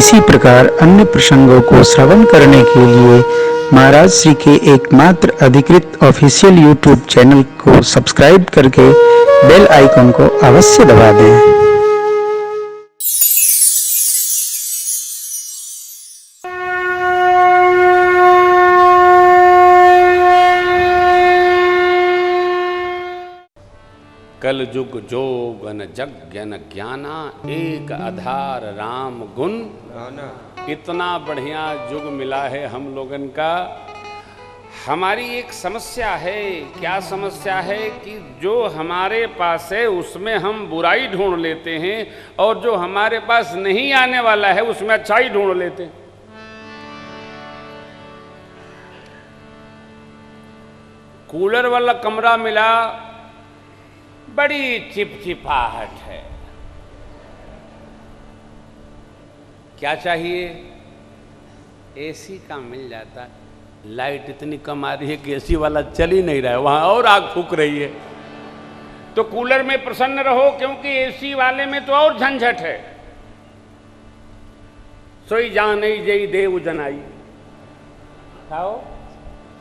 इसी प्रकार अन्य प्रसंगों को श्रवण करने के लिए महाराज श्री के एकमात्र अधिकृत ऑफिशियल यूट्यूब चैनल को सब्सक्राइब करके बेल आइकन को अवश्य दबा दें। कल जुग जोगन जज्ञन ज्ञाना एक आधार राम गुण इतना बढ़िया युग मिला है हम लोगन का। हमारी एक समस्या है। क्या समस्या है कि जो हमारे पास है उसमें हम बुराई ढूंढ लेते हैं और जो हमारे पास नहीं आने वाला है उसमें अच्छाई ढूंढ लेते हैं। कूलर वाला कमरा मिला, बड़ी चिपचिपाहट है। क्या चाहिए? एसी का मिल जाता। लाइट इतनी कम आ रही है कि एसी वाला चल ही नहीं रहा है, वहां और आग फूक रही है। तो कूलर में प्रसन्न रहो क्योंकि एसी वाले में तो और झंझट है। सोई जान जई देव जनाई खाओ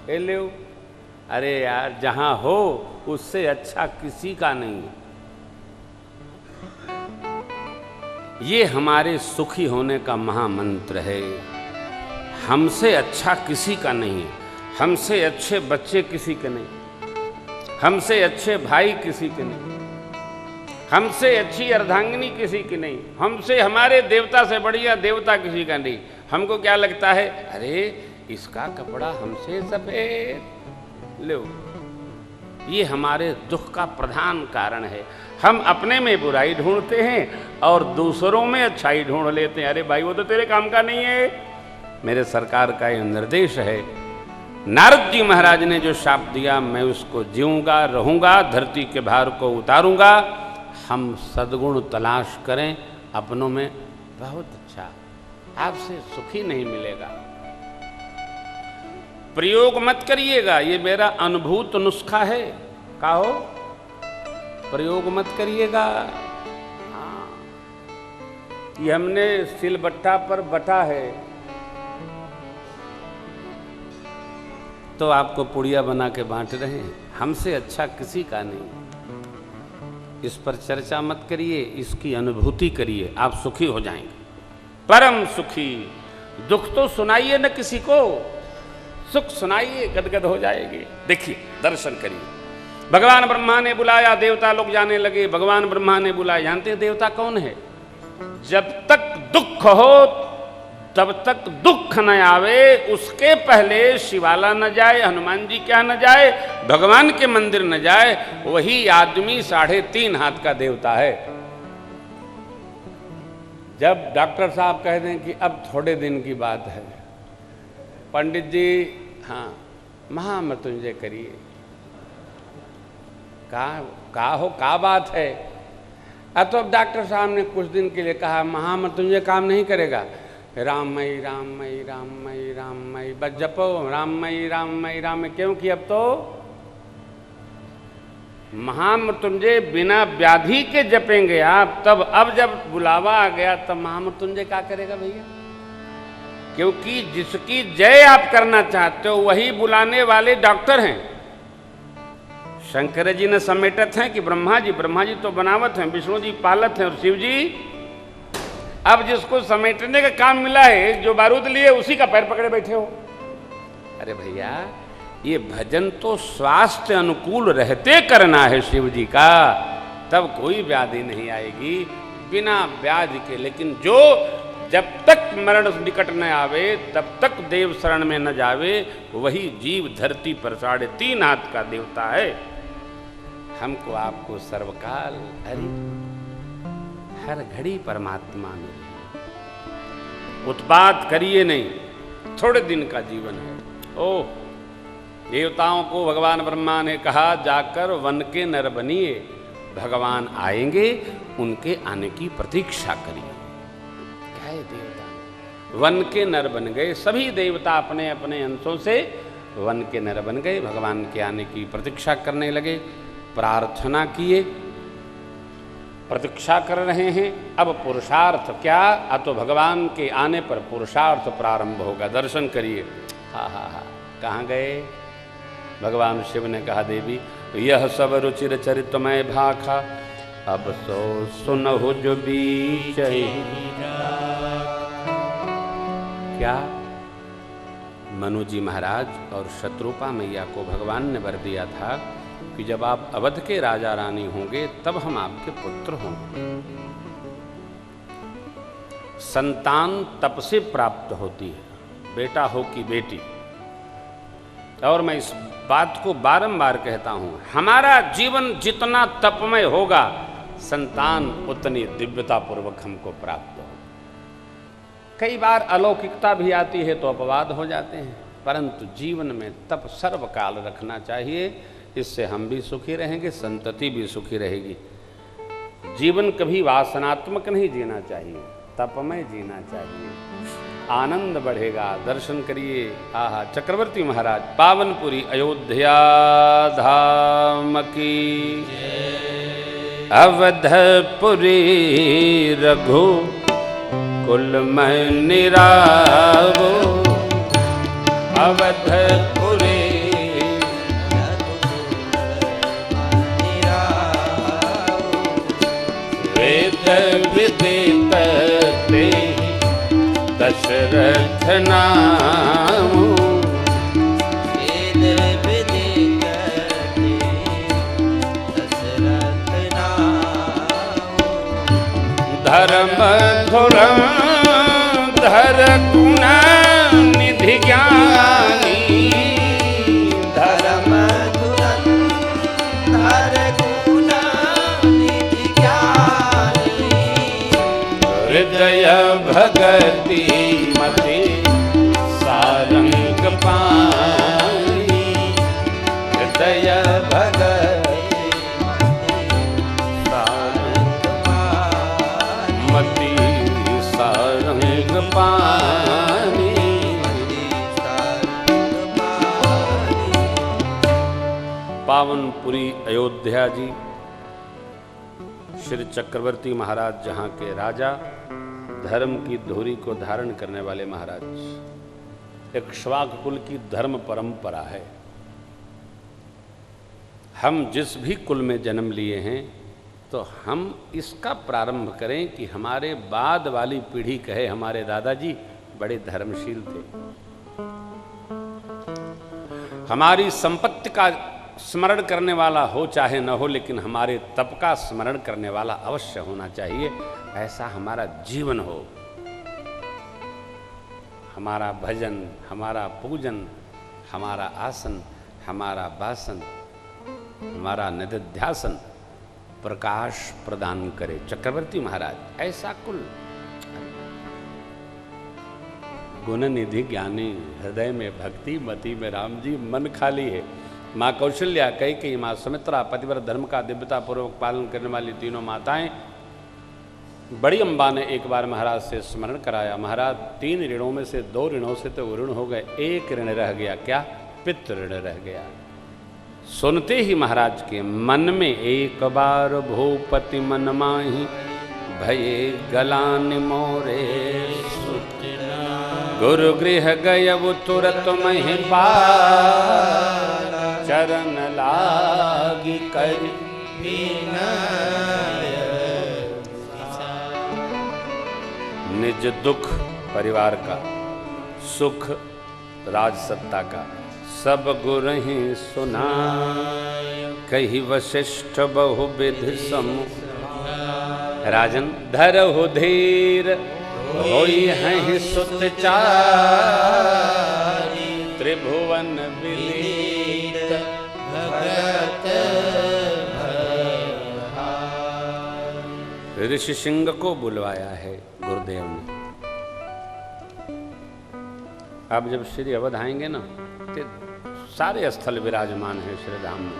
ले। अरे यार, जहां हो उससे अच्छा किसी का नहीं। ये हमारे सुखी होने का महामंत्र है। हमसे अच्छा किसी का नहीं, हमसे अच्छे बच्चे किसी के नहीं, हमसे अच्छे भाई किसी के नहीं, हमसे अच्छी अर्धांगिनी किसी की नहीं, हमसे हमारे देवता से बढ़िया देवता किसी का नहीं। हमको क्या लगता है, अरे इसका कपड़ा हमसे सफेद, लो। ये हमारे दुख का प्रधान कारण है। हम अपने में बुराई ढूंढते हैं और दूसरों में अच्छाई ढूंढ लेते हैं। अरे भाई, वो तो तेरे काम का नहीं है। मेरे सरकार का यह निर्देश है। नारद जी महाराज ने जो शाप दिया, मैं उसको जीऊंगा, रहूंगा, धरती के भार को उतारूंगा। हम सद्गुण तलाश करें अपनों में, बहुत अच्छा। आपसे सुखी नहीं मिलेगा। प्रयोग मत करिएगा, ये मेरा अनुभूत नुस्खा है। का हो? प्रयोग मत करिएगा। हाँ, ये हमने सिलबट्टा पर बटा है तो आपको पुड़िया बना के बांट रहे हैं। हमसे अच्छा किसी का नहीं। इस पर चर्चा मत करिए, इसकी अनुभूति करिए, आप सुखी हो जाएंगे, परम सुखी। दुख तो सुनाइए न किसी को, सुख सुनाइए, गदगद हो जाएगी। देखिए, दर्शन करिए। भगवान ब्रह्मा ने बुलाया, देवता लोग जाने लगे। भगवान ब्रह्मा ने बुलाया। जानते हैं देवता कौन है? जब तक दुख हो तब तक दुख न आवे, उसके पहले शिवाला न जाए, हनुमान जी क्या न जाए, भगवान के मंदिर न जाए, वही आदमी 3.5 हाथ का देवता है। जब डॉक्टर साहब कह दें कि अब थोड़े दिन की बात है, पंडित जी हाँ महामृत्युंजय करिए, का बात है? अब तो डॉक्टर साहब ने कुछ दिन के लिए कहा महामृत्युंजय काम नहीं करेगा। राममयी राममयी राममयी राममयी बस जपो, राममयी राममयी राममयी। क्योंकि अब तो महामृत्युंजय बिना व्याधि के जपेंगे आप, तब अब जब बुलावा आ गया तब महामृत्युंजय क्या करेगा भैया? क्योंकि जिसकी जय आप करना चाहते हो वही बुलाने वाले डॉक्टर हैं। शंकर जी ने समेटत हैं कि ब्रह्मा जी तो बनावत हैं, विष्णु जी पालत हैं और शिव जी अब जिसको समेटने का काम मिला है, जो बारूद लिए उसी का पैर पकड़े बैठे हो। अरे भैया, ये भजन तो स्वास्थ्य अनुकूल रहते करना है शिव जी का, तब कोई व्याधि नहीं आएगी बिना व्याधि के। लेकिन जो जब तक मरण निकट न आवे तब तक देव शरण में न जावे, वही जीव धरती पर 3.5 हाथ का देवता है। हमको आपको सर्वकाल हर घड़ी परमात्मा मिले। उत्पात करिए नहीं, थोड़े दिन का जीवन है। ओह, देवताओं को भगवान ब्रह्मा ने कहा जाकर वन के नर बनिए, भगवान आएंगे, उनके आने की प्रतीक्षा करिए। क्या है देवता? वन के नर बन गए। सभी देवता अपने अपने अंशों से वन के नर बन गए, भगवान के आने की प्रतीक्षा करने लगे, प्रार्थना किए। प्रतीक्षा कर रहे हैं। अब पुरुषार्थ क्या, तो भगवान के आने पर पुरुषार्थ प्रारंभ होगा। दर्शन करिए। हा हा हा, कहाँ गए? भगवान शिव ने कहा, देवी यह सब रुचिर चरितमय भाखा, अब सो सुनहु जो बीच। क्या? मनु जी महाराज और शत्रुपा मैया को भगवान ने वर दिया था कि जब आप अवध के राजा रानी होंगे तब हम आपके पुत्र होंगे। संतान तप से प्राप्त होती है, बेटा हो कि बेटी। और मैं इस बात को बारंबार कहता हूं, हमारा जीवन जितना तपमय होगा, संतान उतनी दिव्यता पूर्वक हमको प्राप्त हो। कई बार अलौकिकता भी आती है तो अपवाद हो जाते हैं, परंतु जीवन में तप सर्वकाल रखना चाहिए। इससे हम भी सुखी रहेंगे, संतति भी सुखी रहेगी। जीवन कभी वासनात्मक नहीं जीना चाहिए, तपमय जीना चाहिए, आनंद बढ़ेगा। दर्शन करिए। आहा, चक्रवर्ती महाराज, पावनपुरी अयोध्या धाम की, अवधपुरी रघु कुल में निरावो, अवधपुरी वेद विदित ते दशरथ नामु, वेद विदित ते दशरथ नामु, धर्म धुरम धर गुण निधि ज्ञानी, धर्म धुरंधर गुण निधि ज्ञानी, हृदय भगति मति सारंग पानी, हृदय भगति सारंग मति सारंग पानी। पावनपुरी अयोध्या जी, श्री चक्रवर्ती महाराज जहाँ के राजा, धर्म की धुरी को धारण करने वाले महाराज। इक्ष्वाक कुल की धर्म परंपरा है। हम जिस भी कुल में जन्म लिए हैं तो हम इसका प्रारंभ करें कि हमारे बाद वाली पीढ़ी कहे हमारे दादाजी बड़े धर्मशील थे। हमारी संपत्ति का स्मरण करने वाला हो चाहे न हो, लेकिन हमारे तप का स्मरण करने वाला अवश्य होना चाहिए। ऐसा हमारा जीवन हो, हमारा भजन, हमारा पूजन, हमारा आसन, हमारा वासन, हमारा निधिध्यासन प्रकाश प्रदान करे। चक्रवर्ती महाराज ऐसा कुल, गुण निधि ज्ञानी, हृदय में भक्ति, मति में राम जी, मन खाली है। माँ कौशल्या, कैकेयी, माँ सुमित्रा, पतिव्रत धर्म का दिव्यता पूर्वक पालन करने वाली तीनों माताएं। बड़ी अम्बा ने एक बार महाराज से स्मरण कराया, महाराज 3 ऋणों में से 2 ऋणों से तो ऋण हो गए, एक ऋण रह गया। क्या? पितृ ऋण रह गया। सुनते ही महाराज के मन में एक बार भूपति मन माही, भये गलान मोरे गुरु गृह गय वो तुरत महिपाल, चरण लागी कर निज दुख परिवार का, सुख राजसत्ता का, सब गुर ही सुना, कही वशिष्ठ बहुविध समूह। राजन धरहु धीर, होई हैं सुत चारी, त्रिभुवन विदित भगत भय। ऋषि सिंह को बुलवाया है गुरुदेव ने। अब जब श्री अवध आएंगे ना, तो सारे स्थल विराजमान हैं श्री धाम में।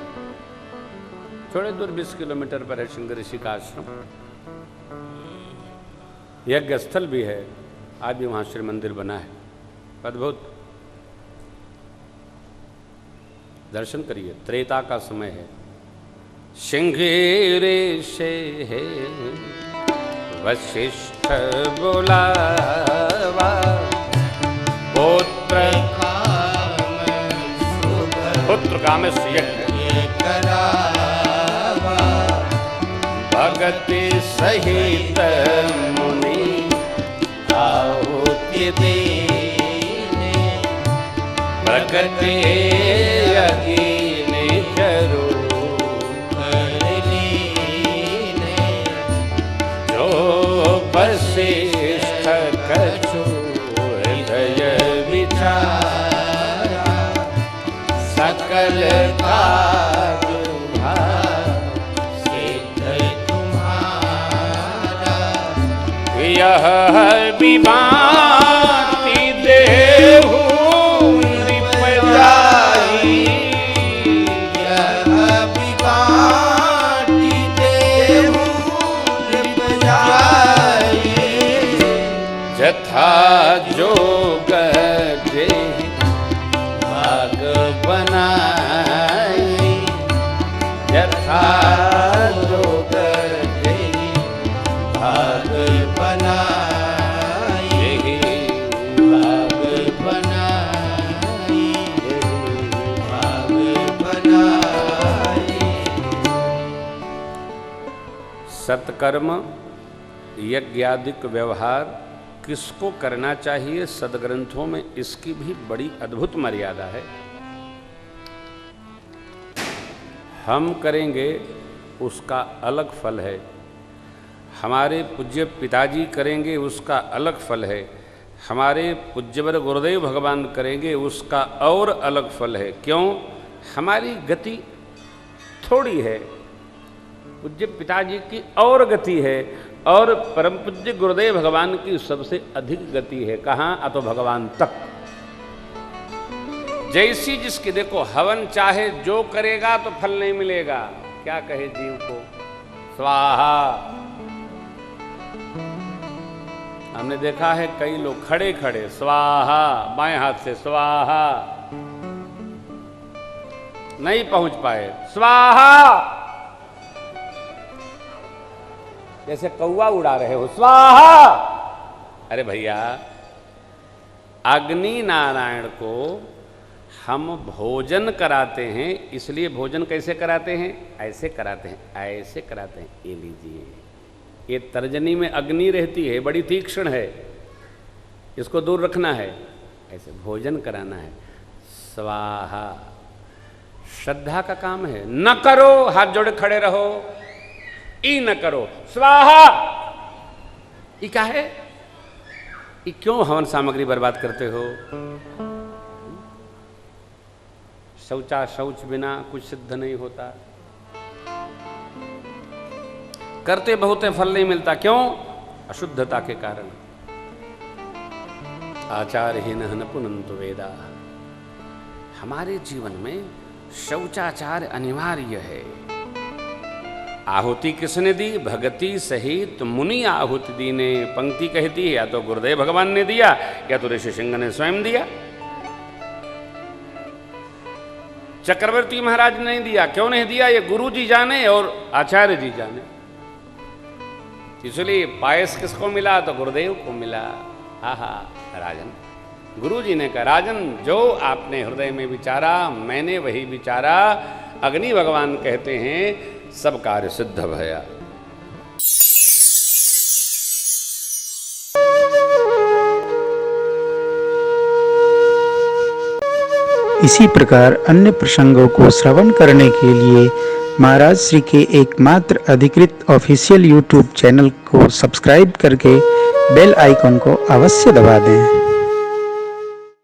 थोड़े दूर 20 किलोमीटर पर है सिंह ऋषि का आश्रम। यज्ञ स्थल भी है, आज भी वहाँ श्री मंदिर बना है, अद्भुत। दर्शन करिए। त्रेता का समय है, श्रृंगेरी से है वशिष्ठ बुलावा, पुत्र काम यज्ञ करावा, भगति सहित मुनि आहुति देने, प्रगति अगीने करो वशिष्ठ कछु हृदय विचारा, सकल कार्य सिद्ध तुम्हारा, यह विभाति देहु नृप जाई, यह विभाति देहु नृप जाई, जथा जोग जे भाग बनाई, यथा जोग जे भाग बनाई, भाग बनाई, भाग बनाई। सत्कर्म यज्ञादिक व्यवहार किसको करना चाहिए, सदग्रंथों में इसकी भी बड़ी अद्भुत मर्यादा है। हम करेंगे उसका अलग फल है, हमारे पूज्य पिताजी करेंगे उसका अलग फल है, हमारे पूज्यवर गुरुदेव भगवान करेंगे उसका और अलग फल है। क्यों? हमारी गति थोड़ी है, पूज्य पिताजी की और गति है, और परम पूज्य गुरुदेव भगवान की सबसे अधिक गति है। कहाँ? अतो भगवान तक। जैसी जिसकी देखो, हवन चाहे जो करेगा तो फल नहीं मिलेगा। क्या कहे जीव को? स्वाहा। हमने देखा है कई लोग खड़े खड़े स्वाहा, बाएं हाथ से स्वाहा, नहीं पहुंच पाए, स्वाहा, जैसे कौवा उड़ा रहे हो, स्वाहा। अरे भैया, अग्नि नारायण को हम भोजन कराते हैं, इसलिए भोजन कैसे कराते हैं? ऐसे कराते हैं, ऐसे कराते हैं। ये लीजिए, ये तर्जनी में अग्नि रहती है, बड़ी तीक्ष्ण है, इसको दूर रखना है, ऐसे भोजन कराना है। स्वाहा श्रद्धा का काम है। न करो, हाथ जोड़े खड़े रहो, ई न करो, स्वाहा। ये क्या है? ये क्यों हवन सामग्री बर्बाद करते हो? शौच बिना कुछ सिद्ध नहीं होता, करते बहुत है, फल नहीं मिलता। क्यों? अशुद्धता के कारण। आचारहीन न पुनंतु वेदा। हमारे जीवन में शौचाचार अनिवार्य है। आहुति किसने दी? भगति सहित मुनि आहुति दी ने। पंक्ति कहती है, या तो गुरुदेव भगवान ने दिया या तो ऋषि सिंह ने स्वयं दिया। चक्रवर्ती महाराज ने नहीं दिया। क्यों नहीं दिया? ये गुरु जी जाने और आचार्य जी जाने। इसलिए पायस किसको मिला? तो गुरुदेव को मिला। आहा राजन, गुरु जी ने कहा, राजन जो आपने हृदय में विचारा मैंने वही विचारा। अग्नि भगवान कहते हैं, सब कार्य सिद्ध भया। इसी प्रकार अन्य प्रसंगों को श्रवण करने के लिए महाराज श्री के एकमात्र अधिकृत ऑफिशियल यूट्यूब चैनल को सब्सक्राइब करके बेल आइकन को अवश्य दबा दें।